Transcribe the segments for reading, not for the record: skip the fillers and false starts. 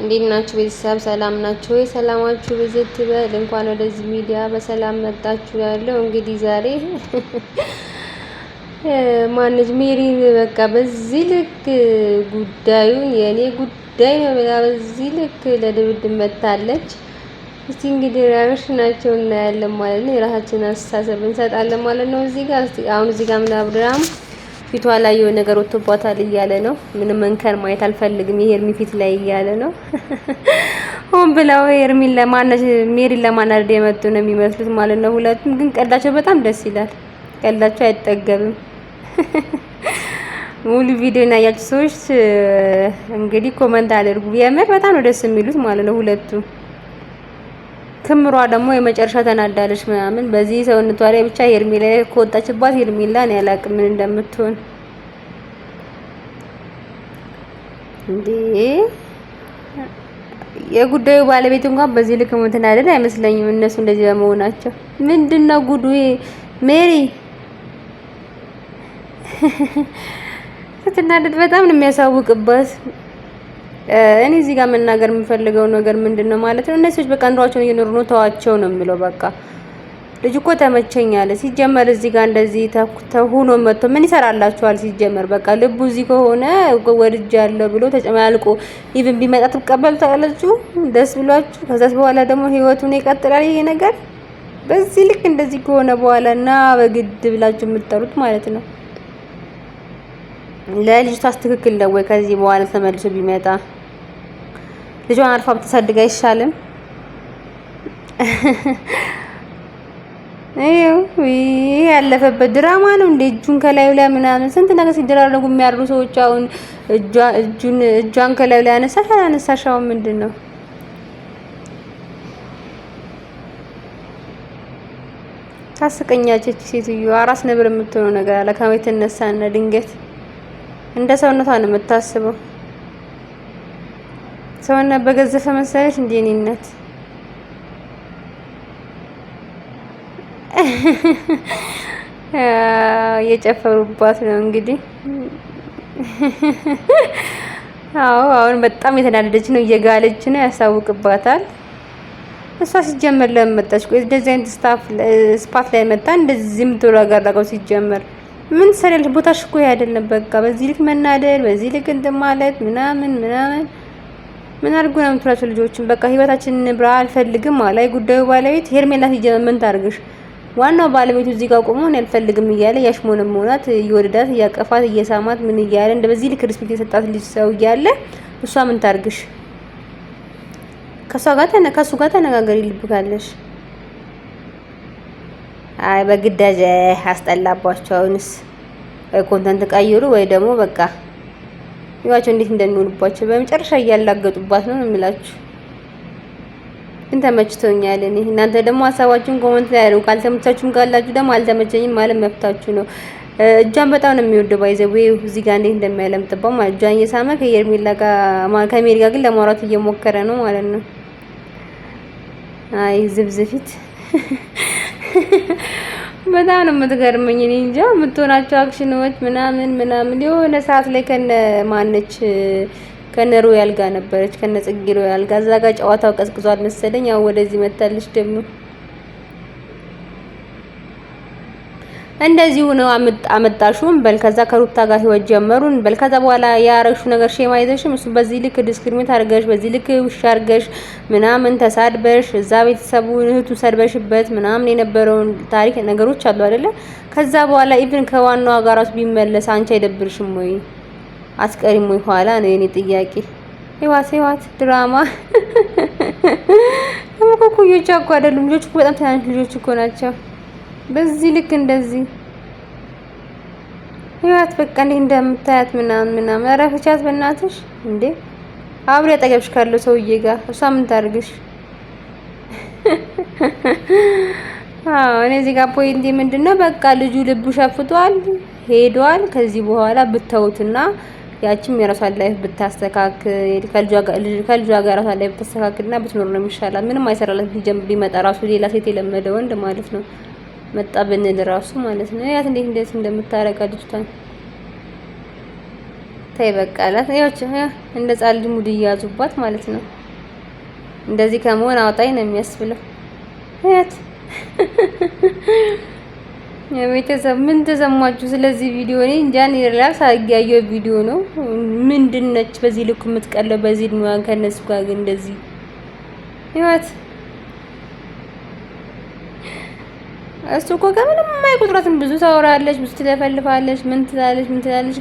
እንዴት ናችሁ ቤተሰብ? ሰላም ናችሁ ወይ? ሰላማችሁ ብዝት ይበል። እንኳን ወደዚህ ሚዲያ በሰላም መጣችሁ። ያለው እንግዲህ ዛሬ ማነች ሜሪ በቃ በዚህ ልክ ጉዳዩን የኔ ጉዳይ ነው ብላ በዚህ ልክ ለድብድብ መታለች። እስቲ እንግዲህ ሪአክሽናቸው እናያለን ማለት ነው። የራሳችንን አስተሳሰብ እንሰጣለን ማለት ነው። እዚህ ጋር ምን አብርሃም ፊቷ ላይ የሆነ ነገር ወጥቶባታል እያለ ነው። ምንም መንከር ማየት አልፈልግም የሄርሚ ፊት ላይ እያለ ነው። ሆን ብለው ሄርሚን ለማነሽ ሜሪን ለማናደድ የመጡ ነው የሚመስሉት ማለት ነው። ሁለቱም ግን ቀልዳቸው በጣም ደስ ይላል። ቀልዳቸው አይጠገብም። ሙሉ ቪዲዮ እና ያያችሁ ሰዎች እንግዲህ ኮመንት አድርጉ። የምር በጣም ነው ደስ የሚሉት ማለት ነው ሁለቱም። ክምሯ ደግሞ የመጨረሻ ተናዳለች ምናምን በዚህ ሰውነቷ ላይ ብቻ ሄርሜላ ከወጣችባት ሄርሜላ ነው ያላቅም ምን እንደምትሆን እንዴ። የጉዳዩ ባለቤት እንኳን በዚህ ልክ ምትናደድ አይመስለኝም እነሱ እንደዚህ በመሆናቸው። ምንድነው ጉዱ? ሜሪ ስትናደድ በጣም ነው የሚያሳውቅባት። እኔ እዚህ ጋር መናገር የምፈልገው ነገር ምንድነው ማለት ነው፣ እነሱ በቃ ኑሯቸውን እየኖሩ ነው፣ ተዋቸው ነው የሚለው። በቃ ልጅ እኮ ተመቸኝ አለ። ሲጀመር እዚህ ጋር እንደዚህ ተሁኖ መጥቶ ምን ይሰራላችኋል? ሲጀመር በቃ ልቡ እዚህ ከሆነ ወድጃለሁ ብሎ ተጨማልቆ ኢቭን ቢመጣ ትቀበሉታላችሁ ደስ ብሏችሁ። ከዛስ በኋላ ደግሞ ህይወቱን ይቀጥላል። ይሄ ነገር በዚህ ልክ እንደዚህ ከሆነ በኋላ እና በግድ ብላችሁ የምትጠሩት ማለት ነው። ለልጅቷስ ትክክል ነው ወይ? ከዚህ በኋላ ተመልሶ ቢመጣ ልጇን አርፋ ብትሰድግ አይሻልም? ይሄ ያለፈበት ድራማ ነው እንደ እጁን ከላዩ ላይ ምናምን ስንት ነገር ሲደራረጉ የሚያርዱ ሰዎች አሁን እጇን ከላዩ ላይ አነሳሻው ምንድነው? ታስቀኛለች ሴትዮ። አራስ ነብር የምትሆነው ነገር አለ። ከመሬት ተነሳና ድንገት እንደ ሰውነቷ ነው የምታስበው። ሰውነት በገዘፈ መሰለሽ እንደ እኔነት የጨፈሩባት ነው እንግዲህ። አሁን በጣም የተናደደች ነው፣ እየጋለች ነው፣ ያሳውቅባታል። እሷ ሲጀመር ለምን መጣች? ቆይ እንደዚህ አይነት ስፓት ላይ መጣ እንደዚህ የምትወራገረገው ሲጀመር ምን ሰሪል ቦታሽ እኮ አይደለም። በቃ በዚህ ልክ መናደድ፣ በዚህ ልክ እንትን ማለት ምናምን ምን አድርጎ ነው የምትላቸው ልጆችን? በቃ ህይወታችንን ንብራ አልፈልግም አላይ ጉዳዩ ባለቤት ሄርሜላ ሲጀመር ምን ታርግሽ? ዋናው ባለቤቱ እዚህ ጋር ቆሞ ነው አልፈልግም እያለ ያሽሞነሞናት፣ እየወደዳት፣ እያቀፋት፣ እየሳማት ምን እያለ እንደ በዚህ ልክ ሪስፔክት የሰጣት ልጅ ሰው እያለ እሷ ምን ታርግሽ? ከሱ ጋር ተነጋገሪ ልብካለሽ። አይ በግዳጅ አስጠላባቸው። አሁንስ ኮንተንት ቀይሩ ወይ ደግሞ በቃ ይዋቸው እንዴት እንደሚሆንባቸው በመጨረሻ እያላገጡባት ነው የምላችሁ። ግን ተመችቶኛል እኔ። እናንተ ደግሞ ሀሳባችሁን ኮሜንት ላይ አድርጉ። ካልተመቻችሁም ካላችሁ ደግሞ አልተመቸኝም ማለት መፍታችሁ ነው። እጇን በጣም ነው የሚወደው ባይዘው እዚህ ጋር እንዴት እንደሚያለምጥባው ማለት እጇን እየሳመ ከሄርሜላ ጋር ከሜሪ ጋር ግን ለማውራት እየሞከረ ነው ማለት ነው። አይ ዝብዝፊት በጣም ነው የምትገርመኝ። እኔ እንጃ የምትሆናቸው አክሽኖች ምናምን የሆነ ሰዓት ላይ ከነ ሮያል ጋር ነበረች፣ ከነ ጽጌ ሮያል ጋር እዛ ጋር ጨዋታው ቀዝቅዟል መሰለኝ። ያው ወደዚህ መታለች ደግሞ እንደዚሁ ነው አመጣሹም በል። ከዛ ከሩታ ጋር ህይወት ጀመሩን በል። ከዛ በኋላ ያረግሹ ነገር ሼማ አይዘሽም። እሱ በዚህ ልክ ዲስክሪሚኔት አድርገሽ በዚህ ልክ ውሻ አድርገሽ ምናምን ተሳድበሽ እዛ ቤተሰቡን እህቱ ሰድበሽበት ምናምን የነበረውን ታሪክ ነገሮች አሉ አይደለ? ከዛ በኋላ ኢቭን ከዋናው ጋራስ ቢመለስ አንቺ አይደብርሽም ወይ? አስቀሪም ወይ? ኋላ ነው የኔ ጥያቄ። ህይወት ድራማ ኩኩዮች እኮ አይደሉም ልጆች እኮ በጣም ትናንሽ ልጆች እኮ ናቸው። በዚህ ልክ እንደዚህ ህይወት በቃ እንዴ እንደምታያት ምናምን አረፈቻት በእናትሽ እንዴ። አብሬ አጠገብሽ ካለው ሰውዬ ጋር እሷ ምን ታርግሽ? እኔ እዚህ ጋር ፖይንቴ ምንድነው በቃ ልጁ ልቡ ሸፍቷል ሄዷል። ከዚህ በኋላ ብተውትና ያቺም የራሷን ላይፍ ብታስተካክል ከልጇ ጋር የራሷን ላይፍ ብታስተካክልና ብትኖር ነው የሚሻላት። ምንም አይሰራላት ቢመጣ ራሱ ሌላ ሴት የለመደ ወንድ ማለት ነው መጣ ብንል ራሱ ማለት ነው። ያት እንዴት እንደምታረጋ ልጅቷን ተይ በቃ አላት። እንደ ጻል ሙድ እያዙባት ማለት ነው። እንደዚህ ከመሆን አውጣኝ ነው የሚያስብለው። እያት የቤተሰብ ምን ተሰማችሁ ስለዚህ ቪዲዮ? እኔ እንጃ ሪላክስ አድርጌያየሁ ቪዲዮ ነው። ምንድነች በዚህ ልኩ የምትቀለው በዚህ ነው ከነሱ ጋር ግን እንደዚህ እያት እሱ እኮ ከምንም የማይቆጥራትም ብዙ ታወራለች፣ ብዙ ትለፈልፋለች፣ ምን ትላለች፣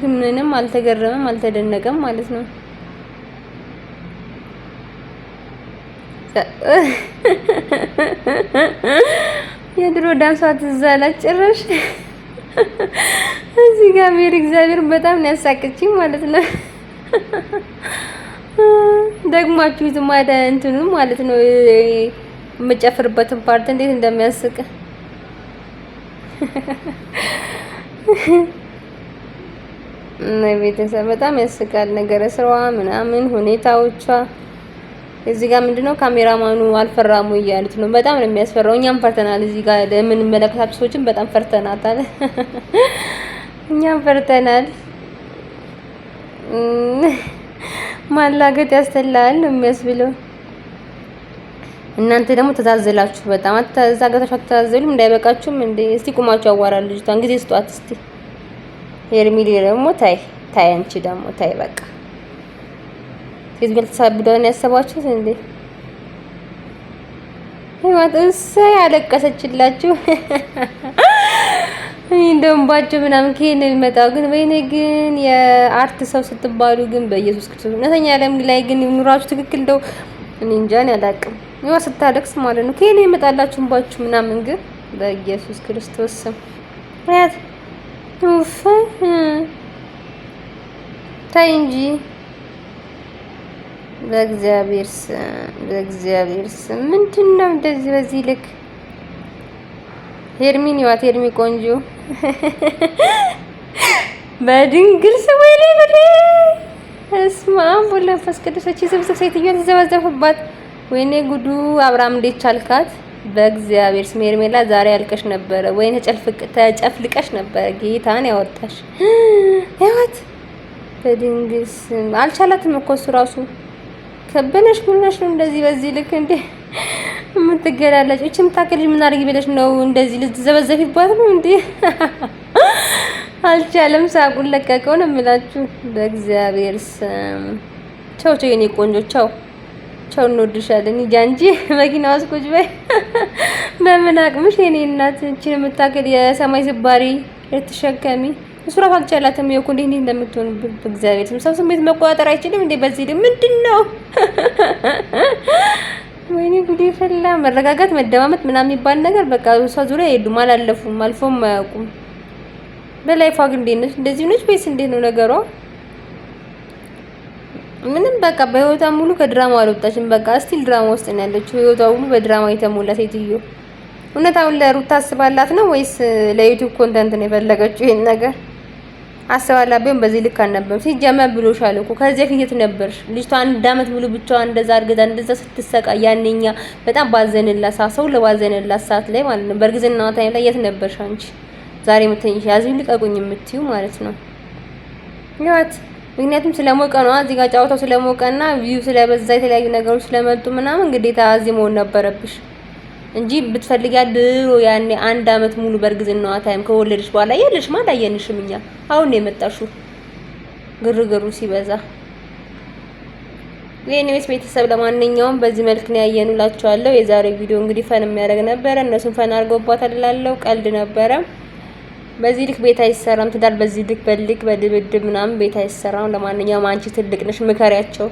ግን ምንም አልተገረመም አልተደነቀም ማለት ነው። የድሮ ዳንሷ ትዝ አላት ጭራሽ። እዚህ ጋር ሜሪ እግዚአብሔር በጣም ነው ያሳቀችኝ ማለት ነው። ደግማችሁት ማዳ እንትኑ ማለት ነው የምጨፍርበትን ፓርት እንዴት እንደሚያስቅ እና ቤተሰብ በጣም ያስቃል ነገር ስራዋ ምናምን ሁኔታዎቿ። እዚህ ጋር ምንድነው ካሜራማኑ አልፈራሙ እያሉት ነው። በጣም ነው የሚያስፈራው። እኛም ፈርተናል። እዚህ ጋር የምንመለከታቸው ሰዎችን በጣም ፈርተናታል። እኛም ፈርተናል። ማላገጥ ያስተላል ነው የሚያስብለው። እናንተ ደግሞ ተዛዘላችሁ በጣም አታዛጋታችሁ። አታዛዘሉም እንዳይበቃችሁም እንዴ? እስቲ ቁማችሁ አዋራሉ ልጅቷን ጊዜ ስጧት እስቲ። ሄርሚሊ ደግሞ ታይ አንቺ ደግሞ ታይ በቃ ሲዝብል ተሳብደውን ያሰባችሁት እንዴ? ህይወት እሰይ ያለቀሰችላችሁ። እንደውም ባቸው ምናምን ከሄን የሚመጣው ግን ወይኔ ግን የአርት ሰው ስትባሉ ግን በኢየሱስ ክርስቶስ እውነተኛ ዓለም ላይ ግን ኑራችሁ ትክክል እንደው እኔ እንጃን ያላቅም ይዋ ስታለቅስ ማለት ነው ከኔ ይመጣላችሁ ባችሁ ምናምን ግን በኢየሱስ ክርስቶስ ስም አያት ኡፍ ታይ እንጂ በእግዚአብሔር ስም ምንድነው እንደዚህ በዚህ ልክ? ሄርሚን ይዋት ሄርሚ ቆንጆ በድንግል ስም ወይኔ ጉዴ እስማ ወለፈስ ቅዱሶች ስብስብ ሴትዮ ተዘባዘፈባት። ወይኔ ጉዱ አብርሃም እንዴት ቻልካት? በእግዚአብሔር ስም ሄርሜላ ዛሬ ያልቀሽ ነበረ። ወይኔ ተጨፍልቀሽ ነበረ። ጌታን ያወጣሽ ህይወት በድንግል ስም አልቻላትም እኮ እሱ ራሱ ከበነሽ ምንነሽ ነው እንደዚህ በዚህ ልክ እንዴ የምትገላለጭ? እቺ የምታከልሽ ምን አድርጊ ብለሽ ነው እንደዚህ ልትዘበዘፊባት ነው እንዴ? አልቻለም። ሳቁን ለቀቀው ነው የምላችሁ። በእግዚአብሔር ስም ቻው የኔ ቆንጆ ቻው እንወድሻለን። ጃንጂ መኪና ውስጥ ቁጭ በይ። በምን አቅምሽ የኔ እናት እቺን የምታከል የሰማይ ስባሪ ልትሸከሚ? እሱ ራሱ አልቻላትም። ይኸው እኮ እንዴት እንደምትሆን በእግዚአብሔር ስም ሰው ስሜት መቆጣጠር አይችልም እንዴ በዚህ ልክ ምንድነው? ወይኔ ጉዴ ፈላ። መረጋጋት መደማመጥ ምናምን የሚባል ነገር በቃ እሷ ዙሪያ የሉም፣ አላለፉም፣ አልፎም አያውቁም። በላይፏ ግን እንዴት ነች? እንደዚህ ነች ወይስ እንዴት ነው ነገሯ? ምንም በቃ በህይወቷ ሙሉ ከድራማ አልወጣችም። በቃ ስቲል ድራማ ውስጥ ነው ያለችው። ህይወቷ ሁሉ በድራማ የተሞላ ሴትዮ። እውነታውን ለሩት ታስባላት ነው ወይስ ለዩቲዩብ ኮንተንት ነው የፈለገችው? ይሄን ነገር አስባላት ቢሆን በዚህ ልክ አልነበረም። ሲጀመር ብሎሻል እኮ ከዚህ በፊት የት ነበርሽ? ልጅቷ አንድ አመት ሙሉ ብቻዋን እንደዛ አርግዛ እንደዛ ስትሰቃይ ያኔኛ በጣም ባዘንላት ሰው ለባዘንላት ሰዓት ላይ ማለት ነው በእርግዝናዋ ታይም ላይ የት ነበርሽ አንቺ? ዛሬ የምትኝሽ ያዝኝ ልቀቁኝ የምትዩ ማለት ነው ያት ምክንያቱም ስለሞቀ ነው። እዚህ ጋር ጫወታው ስለሞቀና ቪው ስለበዛ የተለያዩ ነገሮች ስለመጡ ምናምን ግዴታ እዚህ መሆን ነበረብሽ እንጂ ብትፈልጊያ ድሮ ያኔ አንድ አመት ሙሉ በእርግዝናዋ ታይም ከወለድሽ በኋላ የለሽ ማለት አየንሽም እኛ። አሁን ነው የመጣሽው ግርግሩ ሲበዛ። የኔስ ቤተሰብ ለማንኛውም በዚህ መልክ ነው ያየኑላችኋለሁ። የዛሬው ቪዲዮ እንግዲህ ፈን የሚያደርግ ነበረ። እነሱን ፈን አድርገውባታል እላለሁ። ቀልድ ነበረ። በዚህ ልክ ቤት አይሰራም። ትዳር በዚህ ልክ በልክ በድብድብ ምናምን ቤት አይሰራም። ለማንኛውም አንቺ ትልቅ ነሽ፣ ምከሪያቸው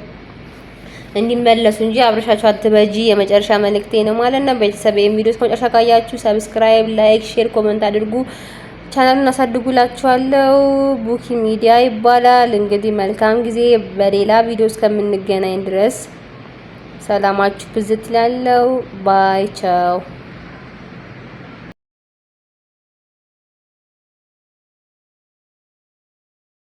እንዲመለሱ እንጂ አብረሻቸው አትበጂ። የመጨረሻ መልእክቴ ነው ማለት ነው። ቤተሰብ ቪዲዮ ከመጨረሻ ካያችሁ ሰብስክራይብ፣ ላይክ፣ ሼር፣ ኮሜንት አድርጉ። ቻናሉን አሳድጉላችኋለሁ። ቡኪ ሚዲያ ይባላል። እንግዲህ መልካም ጊዜ። በሌላ ቪዲዮ እስከምንገናኝ ድረስ ሰላማችሁ ብዝት ይላለው። ባይ ቻው።